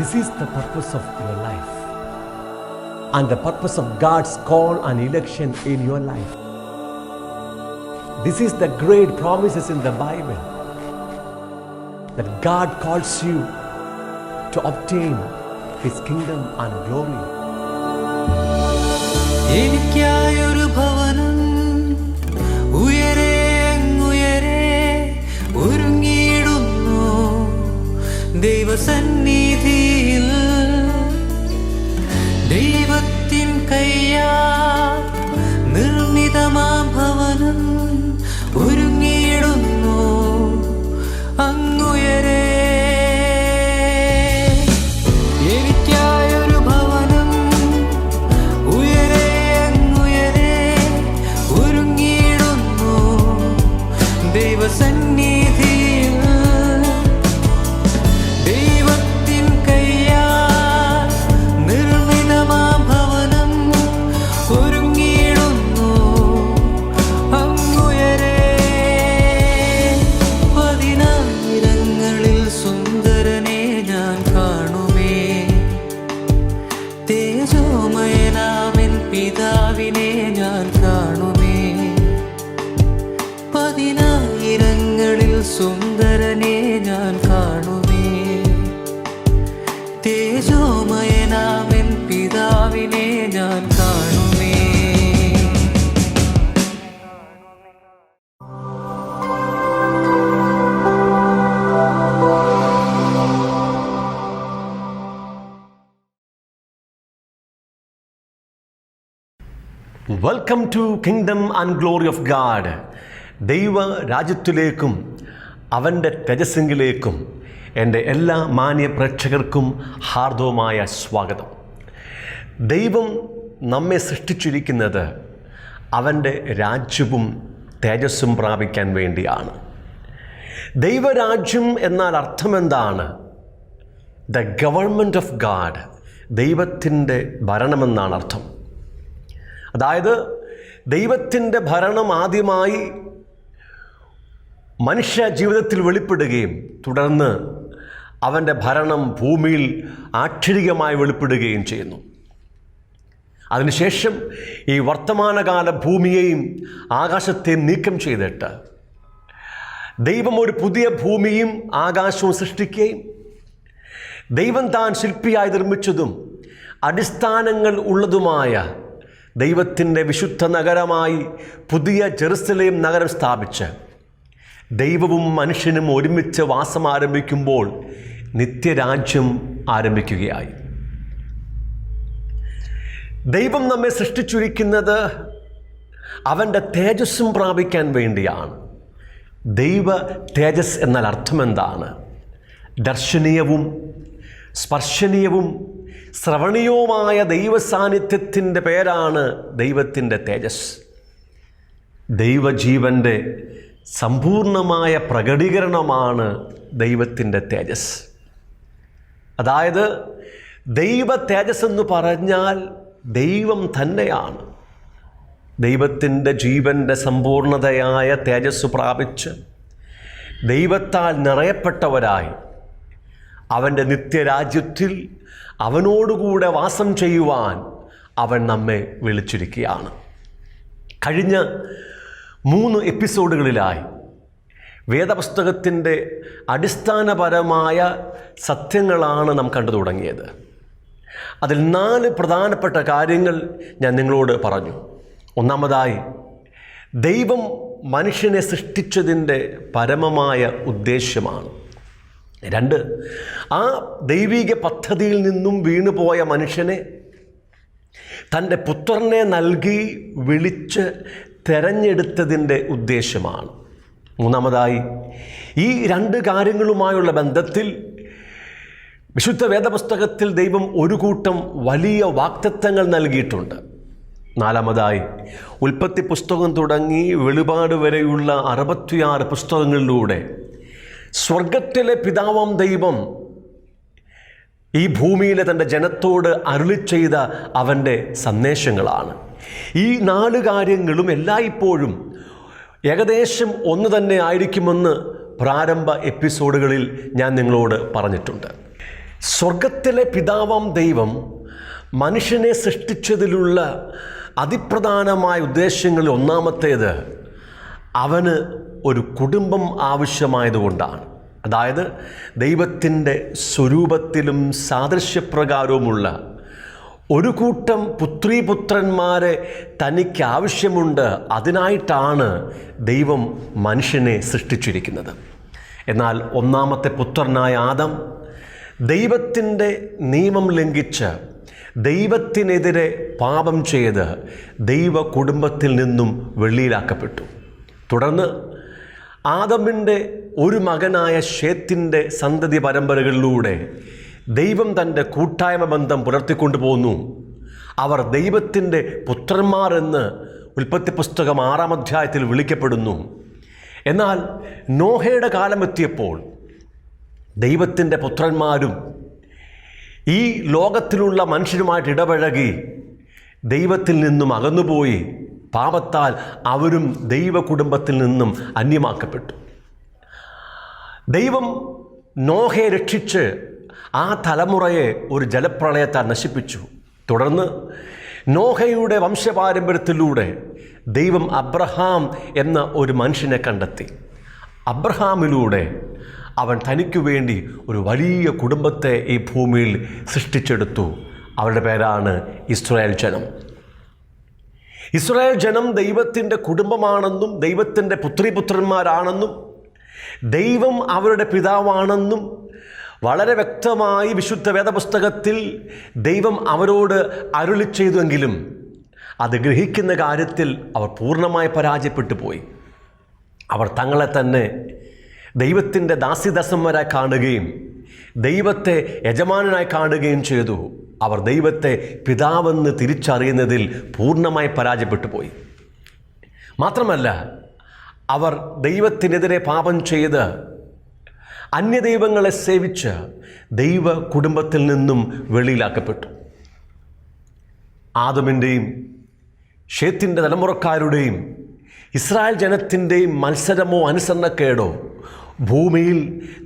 This is the purpose of your life and the purpose of God's call and election in your life. This is the great promises in the Bible that God calls you to obtain His kingdom and glory. എനിക്കായൊരു ഭവനം ഉയരെ അങ്ങുയരെ ഒരുങ്ങിയിടുന്നു ദൈവസന്നിധിയിൽ. ദൈവത്തിൻ കയ്യാൽ നിർമ്മിതമാം ഭവനം ഒരുങ്ങിയിടുന്നു അങ്ങുയരെ. പിതാവിനെ ഞാൻ കാണുമേ, പതിനായിരങ്ങളിൽ സുന്ദരനെ ഞാൻ കാണുമേ. തേജോമയനാമൻ പിതാവിനെ ഞാൻ കാണുമേ. Welcome to kingdom and glory of God. ദൈവ രാജ്യത്തിലേക്കും അവൻ്റെ തേജസ്സിങ്കിലേക്കും എൻ്റെ എല്ലാ മാന്യ പ്രേക്ഷകർക്കും ഹാർദവമായ സ്വാഗതം. ദൈവം നമ്മെ സൃഷ്ടിച്ചിരിക്കുന്നത് അവൻ്റെ രാജ്യവും തേജസ്സും പ്രാപിക്കാൻ വേണ്ടിയാണ്. ദൈവരാജ്യം എന്നാൽ അർത്ഥമെന്താണ്? ദ ഗവൺമെൻറ് ഓഫ് ഗാഡ്, ദൈവത്തിൻ്റെ ഭരണമെന്നാണ് അർത്ഥം. അതായത് ദൈവത്തിൻ്റെ ഭരണം ആദ്യമായി മനുഷ്യ ജീവിതത്തിൽ വെളിപ്പെടുകയും തുടർന്ന് അവൻ്റെ ഭരണം ഭൂമിയിൽ ആക്ഷരികമായി വെളിപ്പെടുകയും ചെയ്യുന്നു. അതിനുശേഷം ഈ വർത്തമാനകാല ഭൂമിയെയും ആകാശത്തെയും നീക്കം ചെയ്തിട്ട് ദൈവം ഒരു പുതിയ ഭൂമിയും ആകാശവും സൃഷ്ടിക്കുകയും ദൈവം താൻ ശില്പിയായി നിർമ്മിച്ചതും അടിസ്ഥാനങ്ങൾ ഉള്ളതുമായ ദൈവത്തിൻ്റെ വിശുദ്ധ നഗരമായി പുതിയ ജെറുസലേം നഗരം സ്ഥാപിച്ച് ദൈവവും മനുഷ്യനും ഒരുമിച്ച് വാസം ആരംഭിക്കുമ്പോൾ നിത്യരാജ്യം ആരംഭിക്കുകയായി. ദൈവം നമ്മെ സൃഷ്ടിച്ചിരിക്കുന്നത് അവൻ്റെ തേജസ്സും പ്രാപിക്കാൻ വേണ്ടിയാണ്. ദൈവ തേജസ് എന്നാൽ അർത്ഥമെന്താണ്? ദർശനീയവും സ്പർശനീയവും ശ്രവണീയവുമായ ദൈവ സാന്നിധ്യത്തിൻ്റെ പേരാണ് ദൈവത്തിൻ്റെ തേജസ്. ദൈവജീവൻ്റെ സമ്പൂർണമായ പ്രകടീകരണമാണ് ദൈവത്തിൻ്റെ തേജസ്. അതായത് ദൈവ തേജസ് എന്ന് പറഞ്ഞാൽ ദൈവം തന്നെയാണ്. ദൈവത്തിൻ്റെ ജീവൻ്റെ സമ്പൂർണതയായ തേജസ് പ്രാപിച്ച് ദൈവത്താൽ നിറയപ്പെട്ടവരായി അവൻ്റെ നിത്യരാജ്യത്തിൽ അവനോടുകൂടെ വാസം ചെയ്യുവാൻ അവൻ നമ്മെ വിളിച്ചിരിക്കുകയാണ്. കഴിഞ്ഞ 3 എപ്പിസോഡുകളിലായി വേദപുസ്തകത്തിൻ്റെ അടിസ്ഥാനപരമായ സത്യങ്ങളാണ് നാം കണ്ടു തുടങ്ങിയത്. അതിൽ 4 പ്രധാനപ്പെട്ട കാര്യങ്ങൾ ഞാൻ നിങ്ങളോട് പറഞ്ഞു. ഒന്നാമതായി, ദൈവം മനുഷ്യനെ സൃഷ്ടിച്ചതിൻ്റെ പരമമായ ഉദ്ദേശ്യമാണ്. 2, ആ ദൈവിക പദ്ധതിയിൽ നിന്നും വീണുപോയ മനുഷ്യനെ തൻ്റെ പുത്രനെ നൽകി വിളിച്ച് തെരഞ്ഞെടുത്തതിൻ്റെ ഉദ്ദേശ്യമാണ്. 3, ഈ 2 കാര്യങ്ങളുമായുള്ള ബന്ധത്തിൽ വിശുദ്ധ വേദപുസ്തകത്തിൽ ദൈവം ഒരു കൂട്ടം വലിയ വാഗ്ദത്തങ്ങൾ നൽകിയിട്ടുണ്ട്. 4, ഉൽപ്പത്തി പുസ്തകം തുടങ്ങി വെളിപാട് വരെയുള്ള 66 പുസ്തകങ്ങളിലൂടെ സ്വർഗത്തിലെ പിതാവാം ദൈവം ഈ ഭൂമിയിലെ തൻ്റെ ജനത്തോട് അരുളി ചെയ്ത അവൻ്റെ സന്ദേശങ്ങളാണ്. ഈ 4 കാര്യങ്ങളും എല്ലായ്പ്പോഴും ഏകദേശം ഒന്ന് തന്നെ ആയിരിക്കുമെന്ന് പ്രാരംഭ എപ്പിസോഡുകളിൽ ഞാൻ നിങ്ങളോട് പറഞ്ഞിട്ടുണ്ട്. സ്വർഗത്തിലെ പിതാവാം ദൈവം മനുഷ്യനെ സൃഷ്ടിച്ചതിലുള്ള അതിപ്രധാനമായ ഉദ്ദേശങ്ങളിൽ ഒന്നാമത്തേത് അവന് ഒരു കുടുംബം ആവശ്യമായതുകൊണ്ടാണ്. അതായത് ദൈവത്തിൻ്റെ സ്വരൂപത്തിലും സാദൃശ്യപ്രകാരവുമുള്ള ഒരു കൂട്ടം പുത്രീപുത്രന്മാരെ തനിക്ക് ആവശ്യമുണ്ട്. അതിനായിട്ടാണ് ദൈവം മനുഷ്യനെ സൃഷ്ടിച്ചിരിക്കുന്നത്. എന്നാൽ ഒന്നാമത്തെ പുത്രനായ ആദം ദൈവത്തിൻ്റെ നിയമം ലംഘിച്ച് ദൈവത്തിനെതിരെ പാപം ചെയ്ത് ദൈവ കുടുംബത്തിൽ നിന്നും വെളിയിലാക്കപ്പെട്ടു. തുടർന്ന് ആദമിൻ്റെ ഒരു മകനായ ശേത്തിൻ്റെ സന്തതി പരമ്പരകളിലൂടെ ദൈവം തൻ്റെ കൂട്ടായ്മ ബന്ധം പുലർത്തിക്കൊണ്ടുപോകുന്നു. അവർ ദൈവത്തിൻ്റെ പുത്രന്മാർ എന്ന് ഉൽപ്പത്തി പുസ്തകം 6-ാം അധ്യായത്തിൽ വിളിക്കപ്പെടുന്നു. എന്നാൽ നോഹയുടെ കാലമെത്തിയപ്പോൾ ദൈവത്തിൻ്റെ പുത്രന്മാരും ഈ ലോകത്തിലുള്ള മനുഷ്യരുമായിട്ട് ഇടപഴകി ദൈവത്തിൽ നിന്നും അകന്നുപോയി പാപത്താൽ അവരും ദൈവ കുടുംബത്തിൽ നിന്നും അന്യമാക്കപ്പെട്ടു. ദൈവം നോഹയെ രക്ഷിച്ച് ആ തലമുറയെ ഒരു ജലപ്രളയത്താൽ നശിപ്പിച്ചു. തുടർന്ന് നോഹയുടെ വംശപാരമ്പര്യത്തിലൂടെ ദൈവം അബ്രഹാം എന്ന ഒരു മനുഷ്യനെ കണ്ടെത്തി. അബ്രഹാമിലൂടെ അവൻ തനിക്കു വേണ്ടി ഒരു വലിയ കുടുംബത്തെ ഈ ഭൂമിയിൽ സൃഷ്ടിച്ചെടുത്തു. അവരുടെ പേരാണ് ഇസ്രായേൽ ജനം. ഇസ്രായേൽ ജനം ദൈവത്തിൻ്റെ കുടുംബമാണെന്നും ദൈവത്തിൻ്റെ പുത്രീപുത്രന്മാരാണെന്നും ദൈവം അവരുടെ പിതാവാണെന്നും വളരെ വ്യക്തമായി വിശുദ്ധ വേദപുസ്തകത്തിൽ ദൈവം അവരോട് അരുളി ചെയ്തുവെങ്കിലും അത് ഗ്രഹിക്കുന്ന കാര്യത്തിൽ അവർ പൂർണ്ണമായി പരാജയപ്പെട്ടു പോയി. അവർ തങ്ങളെ തന്നെ ദൈവത്തിൻ്റെ ദാസ്യദാസന്മാരായി കാണുകയും ദൈവത്തെ യജമാനനായി കാണുകയും ചെയ്തു. അവർ ദൈവത്തെ പിതാവെന്ന് തിരിച്ചറിയുന്നതിൽ പൂർണ്ണമായി പരാജയപ്പെട്ടു പോയി. മാത്രമല്ല, അവർ ദൈവത്തിനെതിരെ പാപം ചെയ്ത് അന്യദൈവങ്ങളെ സേവിച്ച് ദൈവ കുടുംബത്തിൽ നിന്നും വെളിയിലാക്കപ്പെട്ടു. ആദമിൻ്റെയും ശേത്തിൻ്റെ തലമുറക്കാരുടെയും ഇസ്രായേൽ ജനത്തിൻ്റെയും മത്സരമോ അനുസരണക്കേടോ ഭൂമിയിൽ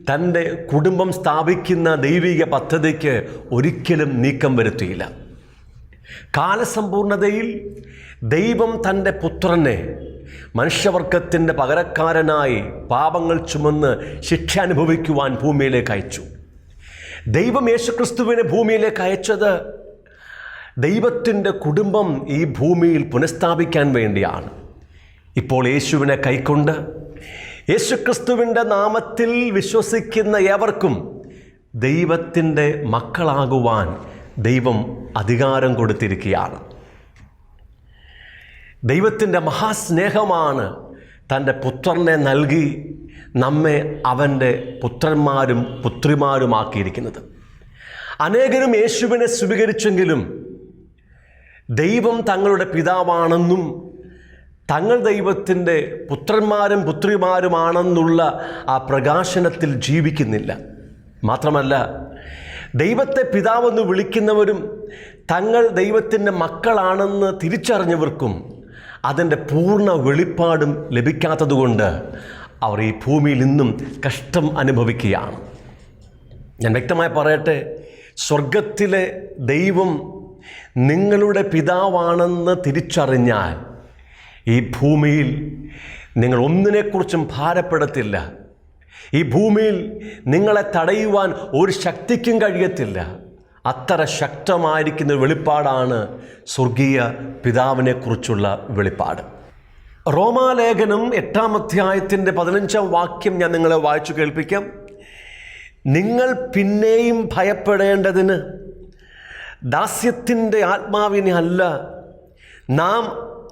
തൻ്റെ കുടുംബം സ്ഥാപിക്കുന്ന ദൈവിക പദ്ധതിക്ക് ഒരിക്കലും നീക്കം വരുത്തിയില്ല. കാലസമ്പൂർണതയിൽ ദൈവം തൻ്റെ പുത്രനെ മനുഷ്യവർഗത്തിൻ്റെ പകരക്കാരനായി പാപങ്ങൾ ചുമന്ന് ശിക്ഷ അനുഭവിക്കുവാൻ ഭൂമിയിലേക്ക് അയച്ചു. ദൈവം യേശുക്രിസ്തുവിനെ ഭൂമിയിലേക്ക് അയച്ചത് ദൈവത്തിൻ്റെ കുടുംബം ഈ ഭൂമിയിൽ പുനഃസ്ഥാപിക്കാൻ വേണ്ടിയാണ്. ഇപ്പോൾ യേശുവിനെ കൈക്കൊണ്ട് യേശുക്രിസ്തുവിൻ്റെ നാമത്തിൽ വിശ്വസിക്കുന്ന ഏവർക്കും ദൈവത്തിൻ്റെ മക്കളാകുവാൻ ദൈവം അധികാരം കൊടുത്തിരിക്കുകയാണ്. ദൈവത്തിൻ്റെ മഹാസ്നേഹമാണ് തൻ്റെ പുത്രനെ നൽകി നമ്മെ അവൻ്റെ പുത്രന്മാരും പുത്രിമാരുമാക്കിയിരിക്കുന്നത്. അനേകരും യേശുവിനെ സ്വീകരിച്ചെങ്കിലും ദൈവം തങ്ങളുടെ പിതാവാണെന്നും തങ്ങൾ ദൈവത്തിൻ്റെ പുത്രന്മാരും പുത്രിമാരുമാണെന്നുള്ള ആ പ്രകാശനത്തിൽ ജീവിക്കുന്നില്ല. മാത്രമല്ല, ദൈവത്തെ പിതാവെന്ന് വിളിക്കുന്നവരും തങ്ങൾ ദൈവത്തിൻ്റെ മക്കളാണെന്ന് തിരിച്ചറിഞ്ഞവർക്കും അതിൻ്റെ പൂർണ്ണ വെളിപ്പാടും ലഭിക്കാത്തതുകൊണ്ട് അവർ ഈ ഭൂമിയിൽ ഇന്നും കഷ്ടം അനുഭവിക്കുകയാണ്. ഞാൻ വ്യക്തമായി പറയട്ടെ, സ്വർഗത്തിലെ ദൈവം നിങ്ങളുടെ പിതാവാണെന്ന് തിരിച്ചറിഞ്ഞാൽ ഈ ഭൂമിയിൽ നിങ്ങൾ ഒന്നിനെക്കുറിച്ചും ഭാരപ്പെടത്തില്ല. ഈ ഭൂമിയിൽ നിങ്ങളെ തടയുവാൻ ഒരു ശക്തിക്കും കഴിയത്തില്ല. അത്ര ശക്തമായിരിക്കുന്ന വെളിപ്പാടാണ് സ്വർഗീയ പിതാവിനെക്കുറിച്ചുള്ള വെളിപ്പാട്. റോമാലേഖനം 8-ാം അധ്യായത്തിൻ്റെ 15-ാം വാക്യം ഞാൻ നിങ്ങളെ വായിച്ചു കേൾപ്പിക്കാം. നിങ്ങൾ പിന്നെയും ഭയപ്പെടേണ്ടതിന് ദാസ്യത്തിൻ്റെ ആത്മാവിനെ അല്ല, നാം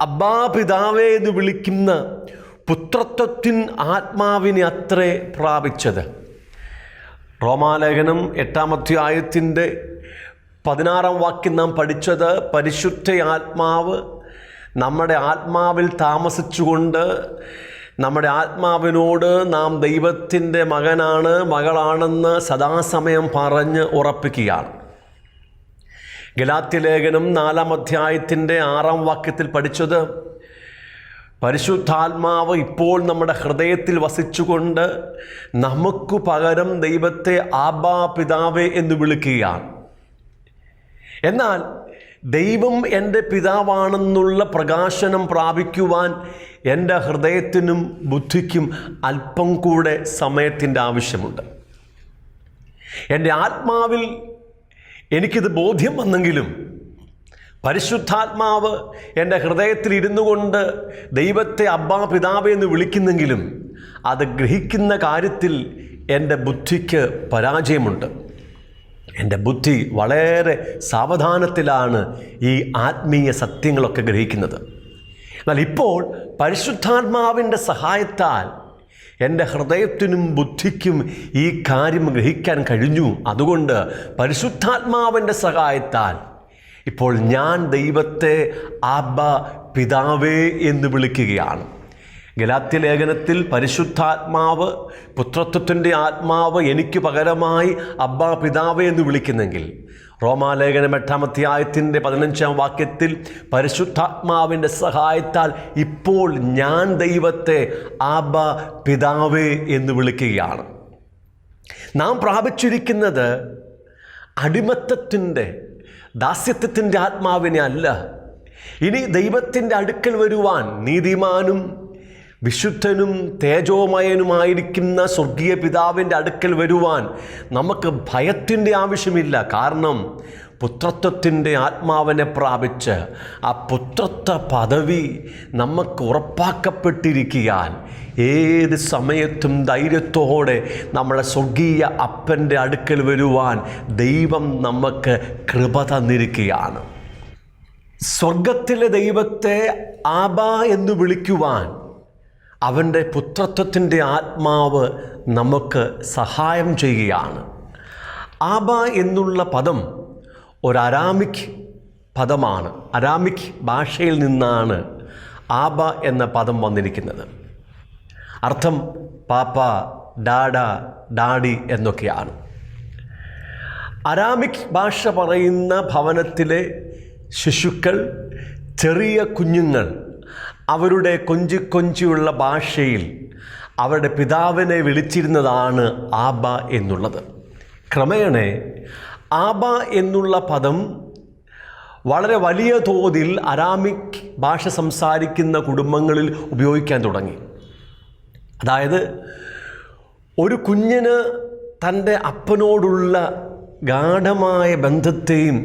അബ്ബാ പിതാവേ എന്ന് വിളിക്കുന്ന പുത്രത്വത്തിൻ ആത്മാവിനെ അത്രേ പ്രാപിച്ചത്. റോമാലേഖനം 8-ാം അധ്യായത്തിൻ്റെ 16-ാം വാക്യം നാം പഠിച്ചത്, പരിശുദ്ധ ആത്മാവ് നമ്മുടെ ആത്മാവിൽ താമസിച്ചുകൊണ്ട് നമ്മുടെ ആത്മാവിനോട് നാം ദൈവത്തിൻ്റെ മകനാണ് മകളാണെന്ന് സദാസമയം പറഞ്ഞ് ഉറപ്പിക്കുകയാണ്. ഗലാത്യലേഖനം 4-ാം അധ്യായത്തിൻ്റെ 6-ാം വാക്യത്തിൽ പഠിച്ചത്, പരിശുദ്ധാത്മാവ് ഇപ്പോൾ നമ്മുടെ ഹൃദയത്തിൽ വസിച്ചുകൊണ്ട് നമുക്ക് പകരം ദൈവത്തെ ആബാ പിതാവേ എന്ന് വിളിക്കുകയാണ്. എന്നാൽ ദൈവം എൻ്റെ പിതാവാണെന്നുള്ള പ്രകാശനം പ്രാപിക്കുവാൻ എൻ്റെ ഹൃദയത്തിനും ബുദ്ധിക്കും അല്പം കൂടെ സമയത്തിൻ്റെ ആവശ്യമുണ്ട്. എൻ്റെ ആത്മാവിൽ എനിക്കിത് ബോധ്യം വന്നെങ്കിലും പരിശുദ്ധാത്മാവ് എൻ്റെ ഹൃദയത്തിൽ ഇരുന്നു കൊണ്ട് ദൈവത്തെ അബ്ബാ പിതാവേ എന്ന് വിളിക്കുന്നെങ്കിലും അത് ഗ്രഹിക്കുന്ന കാര്യത്തിൽ എൻ്റെ ബുദ്ധിക്ക് പരാജയമുണ്ട്. എൻ്റെ ബുദ്ധി വളരെ സാവധാനത്തിലാണ് ഈ ആത്മീയ സത്യങ്ങളൊക്കെ ഗ്രഹിക്കുന്നത്. എന്നാൽ ഇപ്പോൾ പരിശുദ്ധാത്മാവിൻ്റെ സഹായത്താൽ എൻ്റെ ഹൃദയത്തിനും ബുദ്ധിക്കും ഈ കാര്യം ഗ്രഹിക്കാൻ കഴിഞ്ഞു. അതുകൊണ്ട് പരിശുദ്ധാത്മാവിൻ്റെ സഹായത്താൽ ഇപ്പോൾ ഞാൻ ദൈവത്തെ ആബാ പിതാവേ എന്ന് വിളിക്കുകയാണ്. ഗലാത്യ ലേഖനത്തിൽ പരിശുദ്ധാത്മാവ്, പുത്രത്വത്തിൻ്റെ ആത്മാവ് എനിക്ക് പകരമായി അബ്ബാ പിതാവേ എന്ന് വിളിക്കുന്നെങ്കിൽ റോമാലേഖനം 8-ാം അധ്യായത്തിൻ്റെ 15-ാം വാക്യത്തിൽ പരിശുദ്ധാത്മാവിൻ്റെ സഹായത്താൽ ഇപ്പോൾ ഞാൻ ദൈവത്തെ ആബാ പിതാവേ എന്ന് വിളിക്കുകയാണ്. നാം പ്രാപിച്ചിരിക്കുന്നത് അടിമത്തത്തിൻ്റെ, ദാസ്യത്വത്തിൻ്റെ ആത്മാവിനെ അല്ല. ഇനി ദൈവത്തിൻ്റെ അടുക്കൽ വരുവാൻ നീതിമാനും വിശുദ്ധനും തേജോമയനുമായിരിക്കുന്ന സ്വർഗീയ പിതാവിൻ്റെ അടുക്കൽ വരുവാൻ നമുക്ക് ഭയത്തിൻ്റെ ആവശ്യമില്ല. കാരണം പുത്രത്വത്തിൻ്റെ ആത്മാവിനെ പ്രാപിച്ച് ആ പുത്രത്വ പദവി നമുക്ക് ഉറപ്പാക്കപ്പെട്ടിരിക്കാൻ ഏത് സമയത്തും ധൈര്യത്തോടെ നമ്മളെ സ്വർഗീയ അപ്പൻ്റെ അടുക്കൽ വരുവാൻ ദൈവം നമുക്ക് കൃപ തന്നിരിക്കുകയാണ്. സ്വർഗത്തിലെ ദൈവത്തെ ആബാ എന്ന് വിളിക്കുവാൻ അവൻ്റെ പുത്രത്വത്തിൻ്റെ ആത്മാവ് നമുക്ക് സഹായം ചെയ്യുകയാണ്. ആബാ എന്നുള്ള പദം ഒരു അരാമിക് പദമാണ്. അരാമിക് ഭാഷയിൽ നിന്നാണ് ആബ എന്ന പദം വന്നിരിക്കുന്നത്. അർത്ഥം പാപ്പ, ഡാഡ, ഡാഡി എന്നൊക്കെയാണ്. അരാമിക് ഭാഷ പറയുന്ന ഭവനത്തിലെ ശിശുക്കൾ, ചെറിയ കുഞ്ഞുങ്ങൾ അവരുടെ കൊഞ്ചിയുള്ള ഭാഷയിൽ അവരുടെ പിതാവിനെ വിളിച്ചിരുന്നതാണ് ആബ എന്നുള്ളത്. ക്രമേണ ആബ എന്നുള്ള പദം വളരെ വലിയ തോതിൽ അരാമിക് ഭാഷ സംസാരിക്കുന്ന കുടുംബങ്ങളിൽ ഉപയോഗിക്കാൻ തുടങ്ങി. അതായത് ഒരു കുഞ്ഞിന് തൻ്റെ അപ്പനോടുള്ള ഗാഢമായ ബന്ധത്തെയും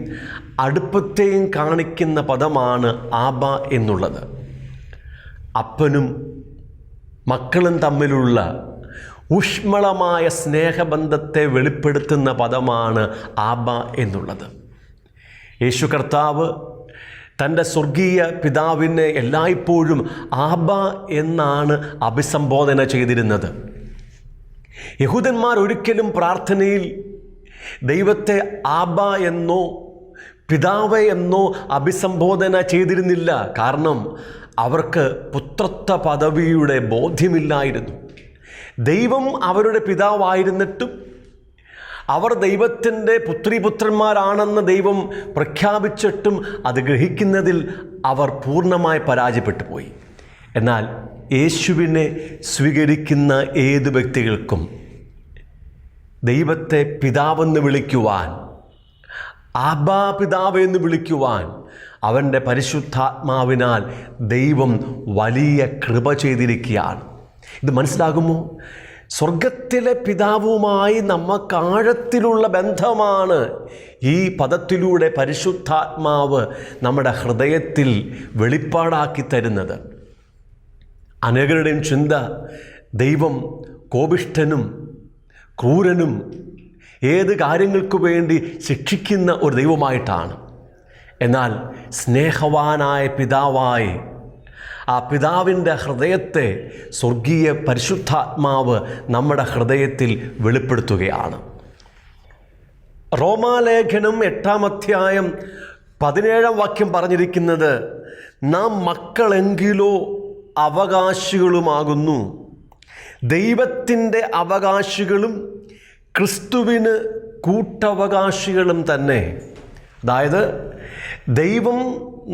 അടുപ്പത്തെയും കാണിക്കുന്ന പദമാണ് ആബ എന്നുള്ളത്. അപ്പനും മക്കളും തമ്മിലുള്ള ഊഷ്മളമായ സ്നേഹബന്ധത്തെ വെളിപ്പെടുത്തുന്ന പദമാണ് ആബ എന്നുള്ളത്. യേശു കർത്താവ് തൻ്റെ സ്വർഗീയ പിതാവിനെ എല്ലായ്പ്പോഴും ആബ എന്നാണ് അഭിസംബോധന ചെയ്തിരുന്നത്. യഹൂദന്മാർ ഒരിക്കലും പ്രാർത്ഥനയിൽ ദൈവത്തെ ആബ എന്നോ പിതാവ് എന്നോ അഭിസംബോധന ചെയ്തിരുന്നില്ല. കാരണം അവർക്ക് പുത്രത്വ പദവിയുടെ ബോധ്യമില്ലായിരുന്നു. ദൈവം അവരുടെ പിതാവായിരുന്നിട്ടും അവർ ദൈവത്തിൻ്റെ പുത്രിപുത്രന്മാരാണെന്ന് ദൈവം പ്രഖ്യാപിച്ചിട്ടും അത് ഗ്രഹിക്കുന്നതിൽ അവർ പൂർണ്ണമായി പരാജയപ്പെട്ടു പോയി. എന്നാൽ യേശുവിനെ സ്വീകരിക്കുന്ന ഏത് വ്യക്തികൾക്കും ദൈവത്തെ പിതാവെന്ന് വിളിക്കുവാൻ, ആബാ പിതാവ് എന്ന് വിളിക്കുവാൻ അവൻ്റെ പരിശുദ്ധാത്മാവിനാൽ ദൈവം വലിയ കൃപ ചെയ്തിരിക്കുകയാണ്. ഇത് മനസ്സിലാകുമോ? സ്വർഗത്തിലെ പിതാവുമായി നമുക്ക് ആഴത്തിലുള്ള ബന്ധമാണ് ഈ പദത്തിലൂടെ പരിശുദ്ധാത്മാവ് നമ്മുടെ ഹൃദയത്തിൽ വെളിപ്പാടാക്കി തരുന്നത്. അനേകരുടെയും ചിന്ത ദൈവം കോപിഷ്ഠനും ക്രൂരനും ഏത് കാര്യങ്ങൾക്ക് വേണ്ടി ശിക്ഷിക്കുന്ന ഒരു ദൈവമായിട്ടാണ്. എന്നാൽ സ്നേഹവാനായ പിതാവായി ആ പിതാവിൻ്റെ ഹൃദയത്തെ സ്വർഗീയ പരിശുദ്ധാത്മാവ് നമ്മുടെ ഹൃദയത്തിൽ വെളിപ്പെടുത്തുകയാണ്. റോമാലേഖനം 8-ാം അധ്യായം 17-ാം വാക്യം പറഞ്ഞിരിക്കുന്നത്, നാം മക്കളെങ്കിലോ അവകാശികളുമാകുന്നു, ദൈവത്തിൻ്റെ അവകാശികളും ക്രിസ്തുവിന് കൂട്ടവകാശികളും തന്നെ. അതായത് ദൈവം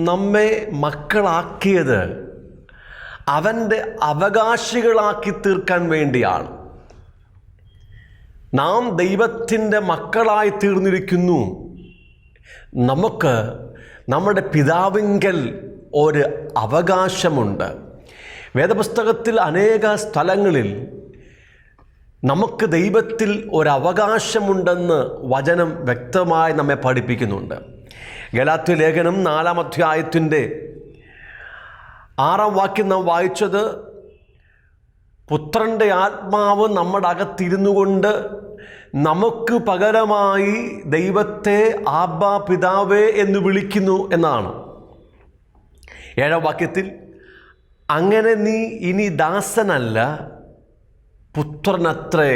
നമ്മെ മക്കളാക്കിയത് അവൻ്റെ അവകാശികളാക്കി തീർക്കാൻ വേണ്ടിയാണ്. നാം ദൈവത്തിൻ്റെ മക്കളായി തീർന്നിരിക്കുന്നു. നമുക്ക് നമ്മുടെ പിതാവിങ്കൽ ഒരു അവകാശമുണ്ട്. വേദപുസ്തകത്തിൽ അനേക സ്ഥലങ്ങളിൽ നമുക്ക് ദൈവത്തിൽ ഒരവകാശമുണ്ടെന്ന് വചനം വ്യക്തമായി നമ്മെ പഠിപ്പിക്കുന്നുണ്ട്. ഗലാത്യ ലേഖനം 4-ാം അധ്യായത്തിൻ്റെ 6-ാം വാക്യം നാം വായിച്ചത്, പുത്രൻ്റെ ആത്മാവ് നമ്മുടെ അകത്തിരുന്നു കൊണ്ട് നമുക്ക് പകരമായി ദൈവത്തെ ആബ്ബാ പിതാവേ എന്ന് വിളിക്കുന്നു എന്നാണ്. 7-ാം വാക്യത്തിൽ, അങ്ങനെ നീ ഇനി ദാസനല്ല പുത്രനത്രേ,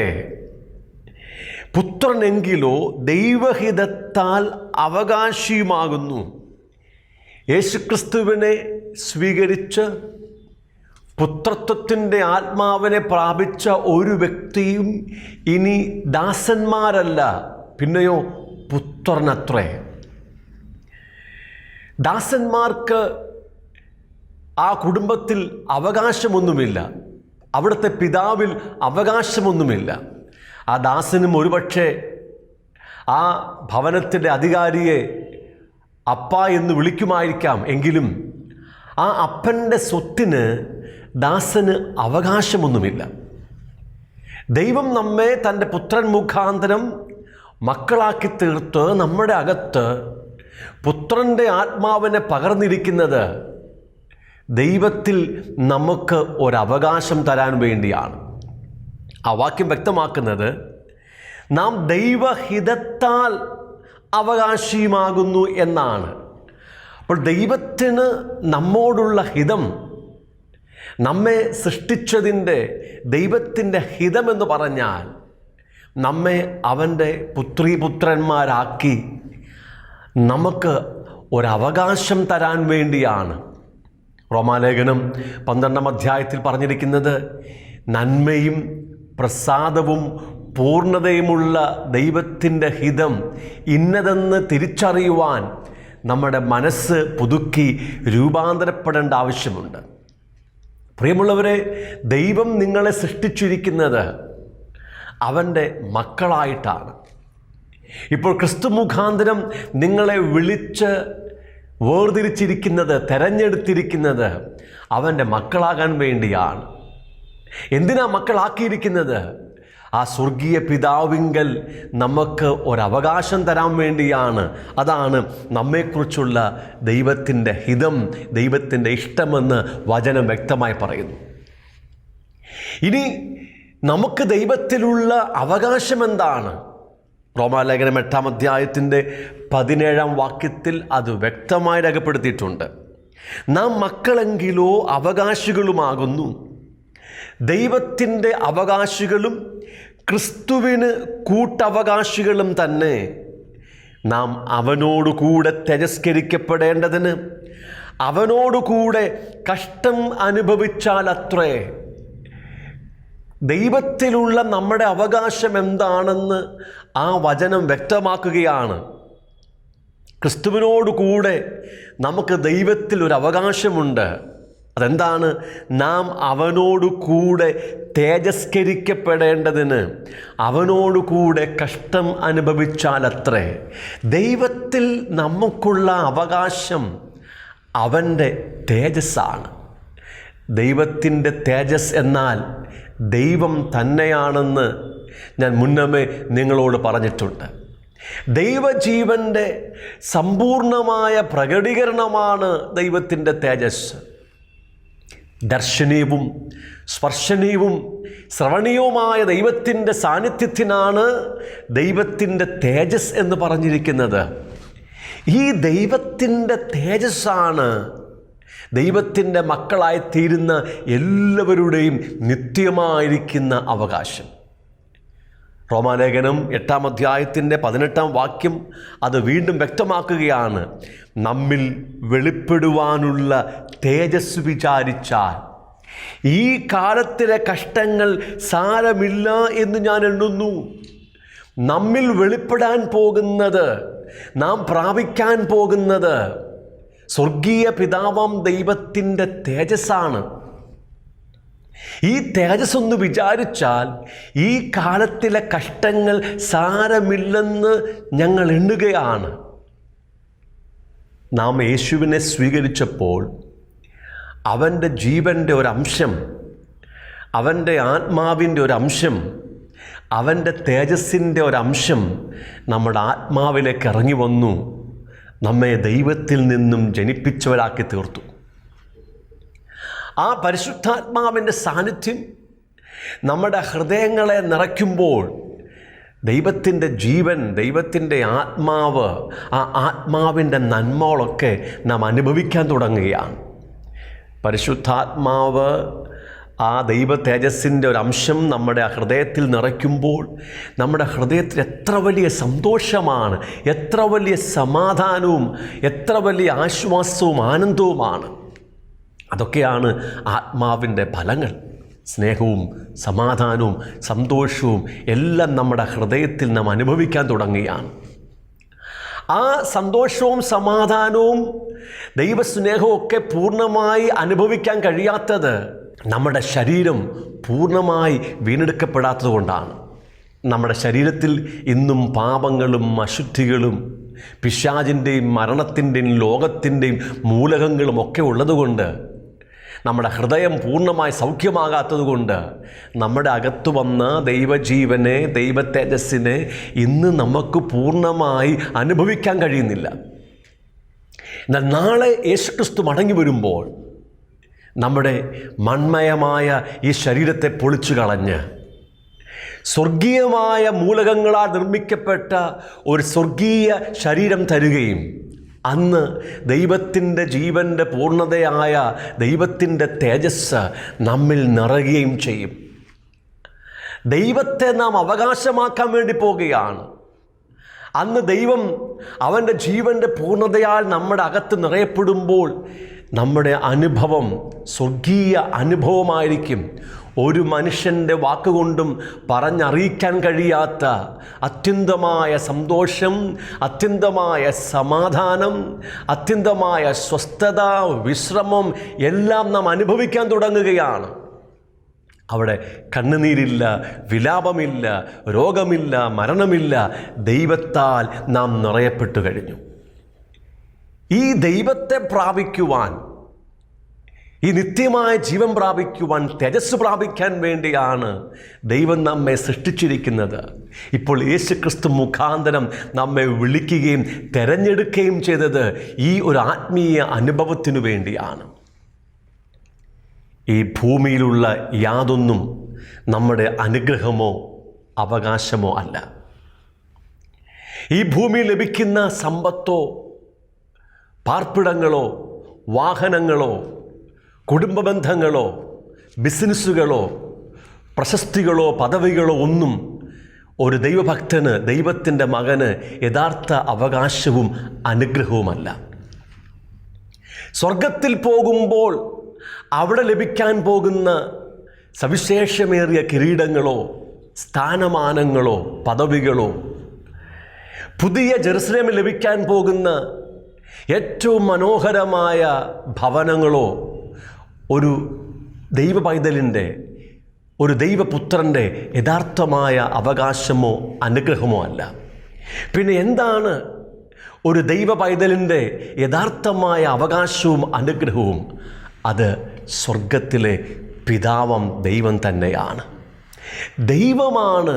പുത്രനെങ്കിലോ ദൈവഹിതത്താൽ അവകാശിയുമാകുന്നു. യേശുക്രിസ്തുവിനെ സ്വീകരിച്ച് പുത്രത്വത്തിൻ്റെ ആത്മാവിനെ പ്രാപിച്ച ഒരു വ്യക്തിയും ഇനി ദാസന്മാരല്ല, പിന്നെയോ പുത്രനത്രേ. ദാസന്മാർക്ക് ആ കുടുംബത്തിൽ അവകാശമൊന്നുമില്ല, അവിടുത്തെ പിതാവിൽ അവകാശമൊന്നുമില്ല. ആ ദാസനും ഒരുപക്ഷെ ആ ഭവനത്തിൻ്റെ അധികാരിയെ അപ്പ എന്ന് വിളിക്കുമായിരിക്കാം. എങ്കിലും ആ അപ്പൻ്റെ സ്വത്തിന് ദാസന് അവകാശമൊന്നുമില്ല. ദൈവം നമ്മെ തൻ്റെ പുത്രൻ മുഖാന്തരം മക്കളാക്കി തീർത്ത് നമ്മുടെ അകത്ത് പുത്രൻ്റെ ആത്മാവിനെ പകർന്നിരിക്കുന്നത് ദൈവത്തിൽ നമുക്ക് ഒരവകാശം തരാൻ വേണ്ടിയാണ്. ആ വാക്യം വ്യക്തമാക്കുന്നത് നാം ദൈവഹിതത്താൽ അവകാശിയുമാകുന്നു എന്നാണ്. അപ്പോൾ ദൈവത്തിന് നമ്മോടുള്ള ഹിതം, നമ്മെ സൃഷ്ടിച്ചതിൻ്റെ ദൈവത്തിൻ്റെ ഹിതമെന്ന് പറഞ്ഞാൽ നമ്മെ അവൻ്റെ പുത്രീപുത്രന്മാരാക്കി നമുക്ക് ഒരവകാശം തരാൻ വേണ്ടിയാണ്. റോമാലേഖനം 12-ാം അധ്യായത്തിൽ പറഞ്ഞിരിക്കുന്നത്, നന്മയും പ്രസാദവും പൂർണ്ണതയുമുള്ള ദൈവത്തിൻ്റെ ഹിതം ഇന്നതെന്ന് തിരിച്ചറിയുവാൻ നമ്മുടെ മനസ്സ് പുതുക്കി രൂപാന്തരപ്പെടേണ്ട ആവശ്യമുണ്ട്. പ്രിയമുള്ളവരെ, ദൈവം നിങ്ങളെ സൃഷ്ടിച്ചിരിക്കുന്നത് അവൻ്റെ മക്കളായിട്ടാണ്. ഇപ്പോൾ ക്രിസ്തു മുഖാന്തരം നിങ്ങളെ വിളിച്ച് വേർതിരിച്ചിരിക്കുന്നത്, തെരഞ്ഞെടുത്തിരിക്കുന്നത് അവൻ്റെ മക്കളാകാൻ വേണ്ടിയാണ്. എന്തിനാ മക്കളാക്കിയിരിക്കുന്നത്? ആ സ്വർഗീയ പിതാവിങ്കൽ നമുക്ക് ഒരവകാശം തരാൻ വേണ്ടിയാണ്. അതാണ് നമ്മെക്കുറിച്ചുള്ള ദൈവത്തിൻ്റെ ഹിതം, ദൈവത്തിൻ്റെ ഇഷ്ടമെന്ന് വചനം വ്യക്തമായി പറയുന്നു. ഇനി നമുക്ക് ദൈവത്തിലുള്ള അവകാശം എന്താണ്? റോമാലേഖനം 8-ാം അധ്യായത്തിൻ്റെ 17-ാം വാക്യത്തിൽ അത് വ്യക്തമായി രേഖപ്പെടുത്തിയിട്ടുണ്ട്. നാം മക്കളെങ്കിലോ അവകാശികളുമാകുന്നു, ദൈവത്തിൻ്റെ അവകാശികളും ക്രിസ്തുവിന് കൂട്ടവകാശികളും തന്നെ. നാം അവനോടുകൂടെ തിരസ്കരിക്കപ്പെടേണ്ടതിന് അവനോടുകൂടെ കഷ്ടം അനുഭവിച്ചാലത്രേ. ദൈവത്തിലുള്ള നമ്മുടെ അവകാശം എന്താണെന്ന് ആ വചനം വ്യക്തമാക്കുകയാണ്. ക്രിസ്തുവിനോടുകൂടെ നമുക്ക് ദൈവത്തിൽ ഒരു അവകാശമുണ്ട്. അതെന്താണ്? നാം അവനോടുകൂടെ തേജസ്കരിക്കപ്പെടേണ്ടതിന് അവനോടുകൂടെ കഷ്ടം അനുഭവിച്ചാലത്രേ. ദൈവത്തിൽ നമുക്കുള്ള അവകാശം അവൻ്റെ തേജസ്സാണ്. ദൈവത്തിൻ്റെ തേജസ് എന്നാൽ ദൈവം തന്നെയാണെന്ന് ഞാൻ മുന്നമേ നിങ്ങളോട് പറഞ്ഞിട്ടുണ്ട്. ദൈവജീവൻ്റെ സമ്പൂർണമായ പ്രകടീകരണമാണ് ദൈവത്തിൻ്റെ തേജസ്. ദർശനീയവും സ്പർശനീയവും ശ്രവണീയവുമായ ദൈവത്തിൻ്റെ സാന്നിധ്യത്തിനാണ് ദൈവത്തിൻ്റെ തേജസ് എന്ന് പറഞ്ഞിരിക്കുന്നത്. ഈ ദൈവത്തിൻ്റെ തേജസ്സാണ് ദൈവത്തിൻ്റെ മക്കളായിത്തീരുന്ന എല്ലാവരുടെയും നിത്യമായിരിക്കുന്ന അവകാശം. റോമാലേഖനം 8-ാം അധ്യായത്തിൻ്റെ 18-ാം വാക്യം അത് വീണ്ടും വ്യക്തമാക്കുകയാണ്. നമ്മിൽ വെളിപ്പെടുവാനുള്ള തേജസ് വിചാരിച്ചാൽ ഈ കാലത്തിലെ കഷ്ടങ്ങൾ സാരമില്ല എന്ന് ഞാൻ എണ്ണുന്നു. നമ്മിൽ വെളിപ്പെടാൻ പോകുന്നത്, നാം പ്രാപിക്കാൻ പോകുന്നത് സ്വർഗീയ പിതാവാം ദൈവത്തിൻ്റെ തേജസ്സാണ്. ഈ തേജസ് ഒന്ന് വിചാരിച്ചാൽ ഈ കാലത്തിലെ കഷ്ടങ്ങൾ സാരമില്ലെന്ന് ഞങ്ങൾ എണ്ണുകയാണ്. നാം യേശുവിനെ സ്വീകരിച്ചപ്പോൾ അവൻ്റെ ജീവൻ്റെ ഒരംശം, അവൻ്റെ ആത്മാവിൻ്റെ ഒരംശം, അവൻ്റെ തേജസ്സിൻ്റെ ഒരംശം നമ്മുടെ ആത്മാവിലേക്ക് ഇറങ്ങി വന്നു, നമ്മെ ദൈവത്തിൽ നിന്നും ജനിപ്പിച്ചവരാക്കി തീർത്തു. ആ പരിശുദ്ധാത്മാവിൻ്റെ സാന്നിധ്യം നമ്മുടെ ഹൃദയങ്ങളെ നിറയ്ക്കുമ്പോൾ ദൈവത്തിൻ്റെ ജീവൻ, ദൈവത്തിൻ്റെ ആത്മാവ്, ആ ആത്മാവിൻ്റെ നന്മകളൊക്കെ നാം അനുഭവിക്കാൻ തുടങ്ങുകയാണ്. പരിശുദ്ധാത്മാവ്, ആ ദൈവ തേജസ്സിൻ്റെ ഒരു അംശം നമ്മുടെ ഹൃദയത്തിൽ നിറയ്ക്കുമ്പോൾ നമ്മുടെ ഹൃദയത്തിൽ എത്ര വലിയ സന്തോഷമാണ്, എത്ര വലിയ സമാധാനവും, എത്ര വലിയ ആശ്വാസവും ആനന്ദവുമാണ്. അതൊക്കെയാണ് ആത്മാവിൻ്റെ ഫലങ്ങൾ. സ്നേഹവും സമാധാനവും സന്തോഷവും എല്ലാം നമ്മുടെ ഹൃദയത്തിൽ നാം അനുഭവിക്കാൻ തുടങ്ങുകയാണ്. ആ സന്തോഷവും സമാധാനവും ദൈവസ്നേഹവും ഒക്കെ പൂർണ്ണമായി അനുഭവിക്കാൻ കഴിയാത്തത് നമ്മുടെ ശരീരം പൂർണ്ണമായി വീണ്ടെടുക്കപ്പെടാത്തത് കൊണ്ടാണ്. നമ്മുടെ ശരീരത്തിൽ ഇന്നും പാപങ്ങളും അശുദ്ധികളും പിശാചിൻ്റെയും മരണത്തിൻ്റെയും ലോകത്തിൻ്റെയും മൂലകങ്ങളും ഒക്കെ ഉള്ളതുകൊണ്ട്, നമ്മുടെ ഹൃദയം പൂർണ്ണമായി സൗഖ്യമാകാത്തതുകൊണ്ട് നമ്മുടെ അകത്ത് വന്ന ദൈവജീവനെ, ദൈവ തേജസ്സിനെ ഇന്ന് നമുക്ക് പൂർണ്ണമായി അനുഭവിക്കാൻ കഴിയുന്നില്ല. എന്നാൽ നാളെ യേശുക്രിസ്തു മടങ്ങി വരുമ്പോൾ നമ്മുടെ മൺമയമായ ഈ ശരീരത്തെ പൊളിച്ചു കളഞ്ഞ് സ്വർഗീയമായ മൂലകങ്ങളാൽ നിർമ്മിക്കപ്പെട്ട ഒരു സ്വർഗീയ ശരീരം തരുകയും അന്ന് ദൈവത്തിൻ്റെ ജീവൻ്റെ പൂർണ്ണതയായ ദൈവത്തിൻ്റെ തേജസ് നമ്മിൽ നിറയുകയും ചെയ്യും. ദൈവത്തെ നാം അവകാശമാക്കാൻ വേണ്ടി പോകുകയാണ്. അന്ന് ദൈവം അവൻ്റെ ജീവൻ്റെ പൂർണ്ണതയാൽ നമ്മുടെ അകത്ത് നിറയപ്പെടുമ്പോൾ നമ്മുടെ അനുഭവം സ്വർഗീയ അനുഭവമായിരിക്കും. ഒരു മനുഷ്യൻ്റെ വാക്കുകൊണ്ടും പറഞ്ഞറിയിക്കാൻ കഴിയാത്ത അത്യന്തമായ സന്തോഷം, അത്യന്തമായ സമാധാനം, അത്യന്തമായ സ്വസ്ഥത, വിശ്രമം എല്ലാം നാം അനുഭവിക്കാൻ തുടങ്ങുകയാണ്. അവിടെ കണ്ണുനീരില്ല, വിലാപമില്ല, രോഗമില്ല, മരണമില്ല. ദൈവത്താൽ നാം നിറയപ്പെട്ടു കഴിഞ്ഞു. ഈ ദൈവത്തെ പ്രാപിക്കുവാൻ, ഈ നിത്യമായ ജീവൻ പ്രാപിക്കുവാൻ, തേജസ് പ്രാപിക്കാൻ വേണ്ടിയാണ് ദൈവം നമ്മെ സൃഷ്ടിച്ചിരിക്കുന്നത്. ഇപ്പോൾ യേശുക്രിസ്തു മുഖാന്തരം നമ്മെ വിളിക്കുകയും തിരഞ്ഞെടുക്കുകയും ചെയ്തത് ഈ ഒരു ആത്മീയ അനുഭവത്തിനു വേണ്ടിയാണ്. ഈ ഭൂമിയിലുള്ള യാതൊന്നും നമ്മുടെ അനുഗ്രഹമോ അവകാശമോ അല്ല. ഈ ഭൂമിയിൽ ലഭിക്കുന്ന സമ്പത്തോ പാർപ്പിടങ്ങളോ വാഹനങ്ങളോ കുടുംബ ബന്ധങ്ങളോ ബിസിനസ്സുകളോ പ്രശസ്തികളോ പദവികളോ ഒന്നും ഒരു ദൈവഭക്തന്, ദൈവത്തിൻ്റെ മകന് യഥാർത്ഥ അവകാശവും അനുഗ്രഹവുമല്ല. സ്വർഗത്തിൽ പോകുമ്പോൾ അവിടെ ലഭിക്കാൻ പോകുന്ന സവിശേഷമേറിയ കിരീടങ്ങളോ സ്ഥാനമാനങ്ങളോ പദവികളോ, പുതിയ ജെറുസലേമിൽ ലഭിക്കാൻ പോകുന്ന ഏറ്റവും മനോഹരമായ ഭവനങ്ങളോ ഒരു ദൈവ പൈതലിൻ്റെ, ഒരു ദൈവപുത്രൻ്റെ യഥാർത്ഥമായ അവകാശമോ അനുഗ്രഹമോ അല്ല. പിന്നെ എന്താണ് ഒരു ദൈവ പൈതലിൻ്റെ യഥാർത്ഥമായ അവകാശവും അനുഗ്രഹവും? അത് സ്വർഗത്തിലെ പിതാവാം ദൈവം തന്നെയാണ്. ദൈവമാണ്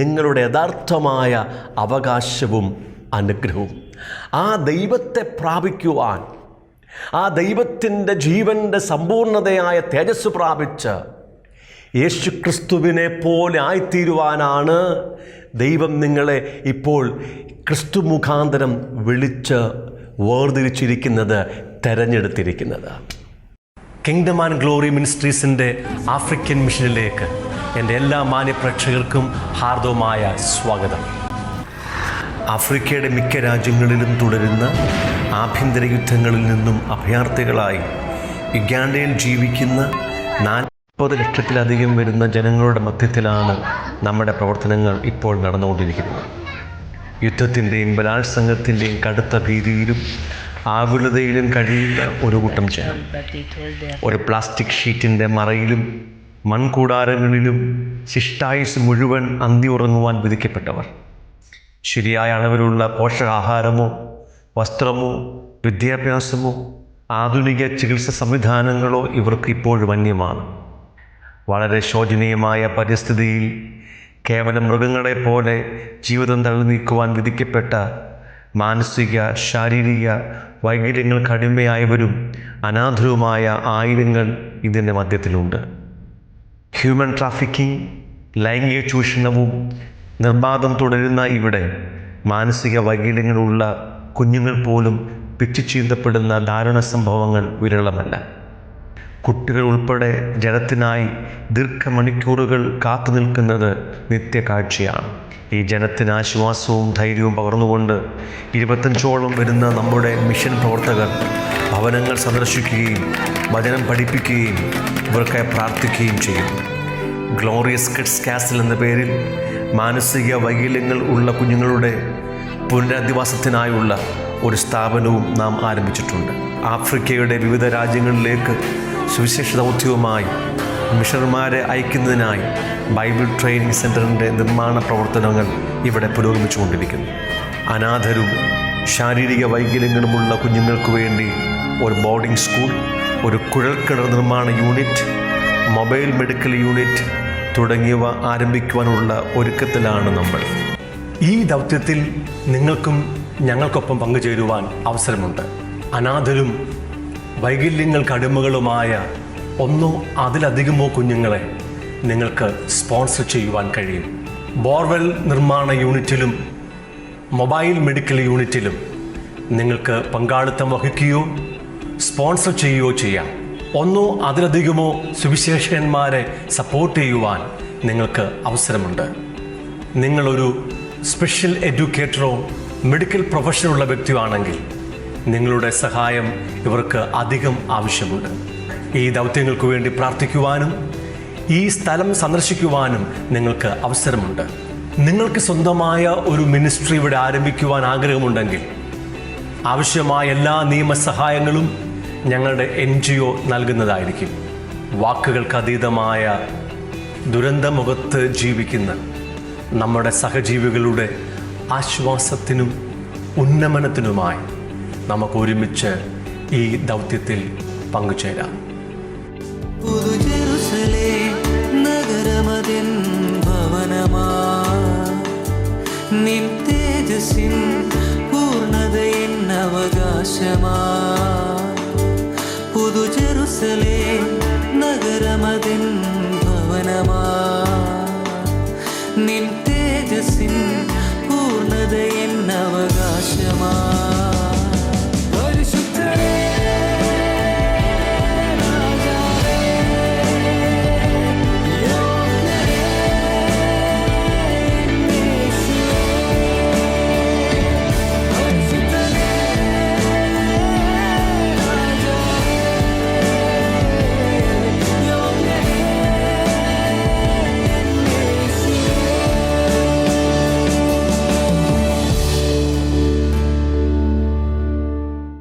നിങ്ങളുടെ യഥാർത്ഥമായ അവകാശവും അനുഗ്രഹവും. ആ ദൈവത്തെ പ്രാപിക്കുവാൻ, ആ ദൈവത്തിൻ്റെ ജീവൻ്റെ സമ്പൂർണതയായ തേജസ് പ്രാപിച്ച് യേശുക്രിസ്തുവിനെ പോലെ ആയിത്തീരുവാനാണ് ദൈവം നിങ്ങളെ ഇപ്പോൾ ക്രിസ്തു മുഖാന്തരം വിളിച്ച് വേർതിരിച്ചിരിക്കുന്നത്, തെരഞ്ഞെടുത്തിരിക്കുന്നത്. കിങ്ഡം ആൻഡ് ഗ്ലോറി മിനിസ്ട്രീസിൻ്റെ ആഫ്രിക്കൻ മിഷനിലേക്ക് എൻ്റെ എല്ലാ മാന്യപ്രേക്ഷകർക്കും ഹാർദവമായ സ്വാഗതം. ആഫ്രിക്കയുടെ മിക്ക രാജ്യങ്ങളിലും തുടരുന്ന ആഭ്യന്തര യുദ്ധങ്ങളിൽ നിന്നും അഭയാർത്ഥികളായി യുഗാണ്ടയിൽ ജീവിക്കുന്ന 40 ലക്ഷത്തിലധികം വരുന്ന ജനങ്ങളുടെ മധ്യത്തിലാണ് നമ്മുടെ പ്രവർത്തനങ്ങൾ ഇപ്പോൾ നടന്നുകൊണ്ടിരിക്കുന്നത്. യുദ്ധത്തിൻ്റെയും ബലാത്സംഗത്തിൻ്റെയും കടുത്ത ഭീതിയിലും ആകുലതയിലും കഴിയുന്ന ഒരു കൂട്ടം ജനം ഒരു പ്ലാസ്റ്റിക് ഷീറ്റിൻ്റെ മറയിലും മൺകൂടാരങ്ങളിലും ശിഷ്ടായുസ് മുഴുവൻ അന്തി ഉറങ്ങുവാൻ വിധിക്കപ്പെട്ടവർ. ശരിയായ അളവിലുള്ള പോഷകാഹാരമോ വസ്ത്രമോ വിദ്യാഭ്യാസമോ ആധുനിക ചികിത്സാ സംവിധാനങ്ങളോ ഇവർക്ക് ഇപ്പോഴും അന്യമാണ്. വളരെ ശോചനീയമായ പരിസ്ഥിതിയിൽ കേവലം മൃഗങ്ങളെപ്പോലെ ജീവിതം തള്ളി നീക്കുവാൻ വിധിക്കപ്പെട്ട മാനസിക ശാരീരിക വൈകല്യങ്ങൾക്ക് അടിമയായവരും അനാഥരുമായ ആയിരങ്ങൾ ഇതിൻ്റെ മധ്യത്തിലുണ്ട്. ഹ്യൂമൻ ട്രാഫിക്കിംഗ്, ലൈംഗിക ചൂഷണവും നിർബാധം തുടരുന്ന ഇവിടെ മാനസിക വൈകല്യങ്ങളുള്ള കുഞ്ഞുങ്ങൾ പോലും പിച്ചിച്ചീന്തപ്പെടുന്ന ദാരുണ സംഭവങ്ങൾ വിരളമല്ല. കുട്ടികൾ ഉൾപ്പെടെ ജലത്തിനായി ദീർഘമണിക്കൂറുകൾ കാത്തു നിൽക്കുന്നത് നിത്യകാഴ്ചയാണ്. ഈ ജനത്തിന് ആശ്വാസവും ധൈര്യവും പകർന്നുകൊണ്ട് 25ഓളം വരുന്ന നമ്മുടെ മിഷൻ പ്രവർത്തകർ ഭവനങ്ങൾ സന്ദർശിക്കുകയും വചനം പഠിപ്പിക്കുകയും ഇവർക്കായി പ്രാർത്ഥിക്കുകയും ചെയ്യും. ഗ്ലോറിയസ് കിഡ്സ് കാസിൽ എന്ന പേരിൽ മാനസിക വൈകല്യങ്ങൾ ഉള്ള കുഞ്ഞുങ്ങളുടെ പുനരധിവാസത്തിനായുള്ള ഒരു സ്ഥാപനവും നാം ആരംഭിച്ചിട്ടുണ്ട്. ആഫ്രിക്കയുടെ വിവിധ രാജ്യങ്ങളിലേക്ക് സുവിശേഷ ദൗത്യവുമായി മിഷണർമാരെ അയക്കുന്നതിനായി ബൈബിൾ ട്രെയിനിങ് സെൻ്ററിൻ്റെ നിർമ്മാണ പ്രവർത്തനങ്ങൾ ഇവിടെ പുരോഗമിച്ചുകൊണ്ടിരിക്കുന്നു. അനാഥരും ശാരീരിക വൈകല്യങ്ങളുമുള്ള കുഞ്ഞുങ്ങൾക്ക് വേണ്ടി ഒരു ബോർഡിംഗ് സ്കൂൾ, ഒരു കുഴൽക്കിണർ നിർമ്മാണ യൂണിറ്റ്, മൊബൈൽ മെഡിക്കൽ യൂണിറ്റ് തുടങ്ങിയവ ആരംഭിക്കുവാനുള്ള ഒരുക്കത്തിലാണ് നമ്മൾ. ഈ ദൗത്യത്തിൽ നിങ്ങൾക്കും ഞങ്ങൾക്കൊപ്പം പങ്കുചേരുവാൻ അവസരമുണ്ട്. അനാഥരും വൈകല്യങ്ങൾക്ക് അടിമകളുമായ ഒന്നോ അതിലധികമോ കുഞ്ഞുങ്ങളെ നിങ്ങൾക്ക് സ്പോൺസർ ചെയ്യുവാൻ കഴിയും. ബോർവെൽ നിർമ്മാണ യൂണിറ്റിലും മൊബൈൽ മെഡിക്കൽ യൂണിറ്റിലും നിങ്ങൾക്ക് പങ്കാളിത്തം വഹിക്കുകയോ സ്പോൺസർ ചെയ്യുകയോ ചെയ്യാം. ഒന്നോ അതിലധികമോ സുവിശേഷകന്മാരെ സപ്പോർട്ട് ചെയ്യുവാൻ നിങ്ങൾക്ക് അവസരമുണ്ട്. നിങ്ങളൊരു സ്പെഷ്യൽ എഡ്യൂക്കേറ്ററോ മെഡിക്കൽ പ്രൊഫഷനുള്ള വ്യക്തിയാണെങ്കിൽ നിങ്ങളുടെ സഹായം ഇവർക്ക് അധികം ആവശ്യമുണ്ട്. ഈ ദൗത്യങ്ങൾക്ക് വേണ്ടി പ്രാർത്ഥിക്കുവാനും ഈ സ്ഥലം സന്ദർശിക്കുവാനും നിങ്ങൾക്ക് അവസരമുണ്ട്. നിങ്ങൾക്ക് സ്വന്തമായ ഒരു മിനിസ്ട്രി ഇവിടെ ആരംഭിക്കുവാൻ ആഗ്രഹമുണ്ടെങ്കിൽ ആവശ്യമായ എല്ലാ നിയമസഹായങ്ങളും ഞങ്ങളുടെ NGO നൽകുന്നതായിരിക്കും. വാക്കുകൾക്ക് അതീതമായ ദുരന്തമുഖത്ത് ജീവിക്കുന്ന നമ്മുടെ സഹജീവികളുടെ ആശ്വാസത്തിനും ഉന്നമനത്തിനുമായി നമുക്ക് ഒരുമിച്ച് ഈ ദൗത്യത്തിൽ പങ്കുചേരാം. നഗരമതിൻ ഭവനമാ നിൻ തേജസ്സിൻ പൂർണ്ണതയിൻ അവകാശമാ